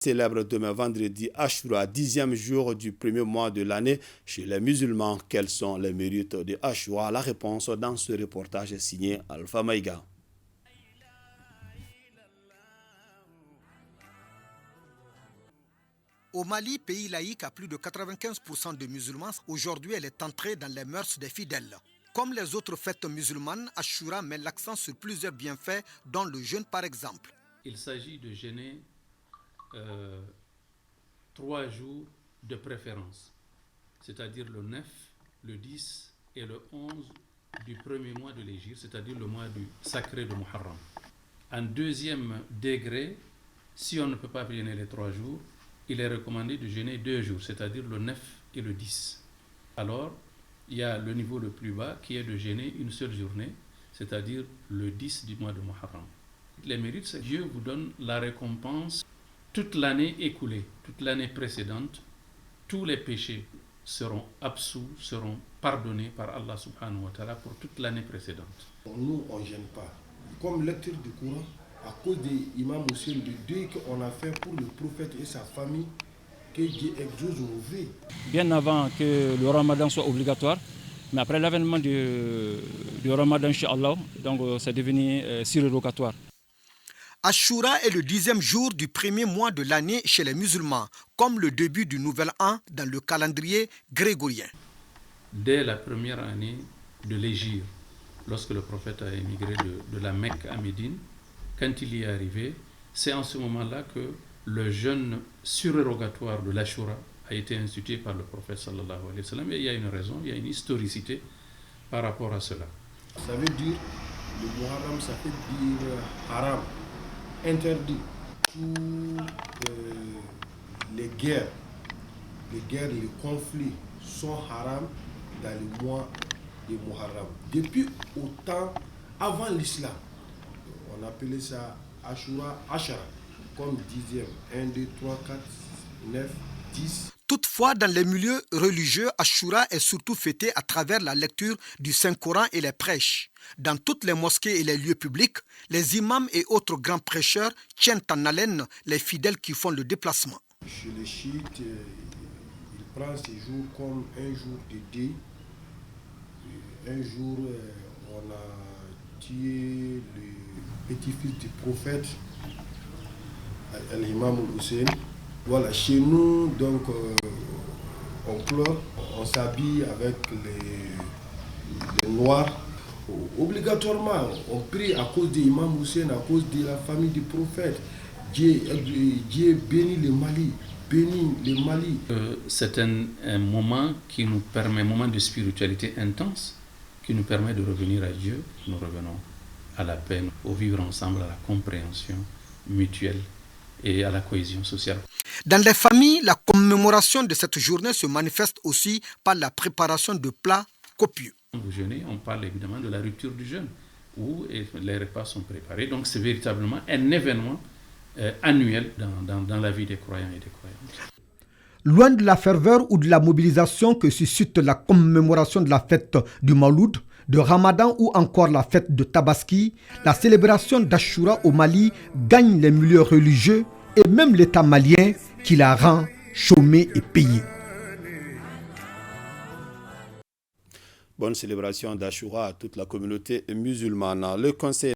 Célèbre demain vendredi Ashura, 10e jour du premier mois de l'année chez les musulmans. Quels sont les mérites de Ashura? La réponse dans ce reportage est signé Alpha Maïga. Au Mali, pays laïque à plus de 95% de musulmans, aujourd'hui elle est entrée dans les mœurs des fidèles. Comme les autres fêtes musulmanes, Ashura met l'accent sur plusieurs bienfaits, dont le jeûne par exemple. Il s'agit de jeûner 3 jours de préférence, c'est-à-dire le 9, le 10 et le 11 du premier mois de l'Hégire, c'est-à-dire le mois du sacré de Muharram. En deuxième degré, si on ne peut pas jeûner les 3 jours, il est recommandé de jeûner 2 jours, c'est-à-dire le 9 et le 10. Alors, il y a le niveau le plus bas qui est de jeûner une seule journée, c'est-à-dire le 10 du mois de Muharram. Les mérites, c'est que Dieu vous donne la récompense toute l'année écoulée, toute l'année précédente. Tous les péchés seront absous, seront pardonnés par Allah subhanahu wa ta'ala pour toute l'année précédente. Nous, on ne gêne pas. Comme lecture du Coran, à cause de l'imam Hussein, le deuil qu'on a fait pour le prophète et sa famille, que Dieu exauce nos vies. Bien avant que le ramadan soit obligatoire, mais après l'avènement du ramadan, Inch'Allah, donc c'est devenu surrogatoire. Ashura est le 10e jour du premier mois de l'année chez les musulmans, comme le début du nouvel an dans le calendrier grégorien. Dès la première année de l'Hégire, lorsque le prophète a émigré de la Mecque à Médine, quand il y est arrivé, c'est en ce moment-là que le jeûne surrogatoire de l'Ashura a été institué par le prophète sallallahu alayhi wa sallam. Et il y a une raison, il y a une historicité par rapport à cela. Ça veut dire, le Muharram, ça veut dire haram, interdit. Tous les guerres, les conflits sont haram dans le mois de Muharram. Depuis autant, avant l'islam, on appelait ça Ashura, Ashara, comme 10e, 1, 2, 3, 4, 9, 10. Toutefois, dans les milieux religieux, Ashura est surtout fêté à travers la lecture du Saint-Coran et les prêches. Dans toutes les mosquées et les lieux publics, les imams et autres grands prêcheurs tiennent en haleine les fidèles qui font le déplacement. Chez les chiites, ils prennent ces jours comme un jour de deuil. Un jour, on a tué le petit-fils du prophète, l'imam Hussein. Voilà, chez nous, donc, on pleure, on s'habille avec les noirs. Obligatoirement, on prie à cause de l'imam Hussein, à cause de la famille du prophète. Dieu bénit le Mali, bénit le Mali. C'est un moment qui nous permet, un moment de spiritualité intense, qui nous permet de revenir à Dieu. Nous revenons à la paix, au vivre ensemble, à la compréhension mutuelle et à la cohésion sociale. Dans les familles, la commémoration de cette journée se manifeste aussi par la préparation de plats copieux. Quand vous jeûnez, on parle évidemment de la rupture du jeûne, où les repas sont préparés. Donc c'est véritablement un événement annuel dans la vie des croyants et des croyantes. Loin de la ferveur ou de la mobilisation que suscite la commémoration de la fête du Mawlud, de Ramadan ou encore la fête de Tabaski, la célébration d'Ashura au Mali gagne les milieux religieux et même l'État malien qui la rend chômée et payée. Bonne célébration d'Ashura à toute la communauté musulmane. Le conseil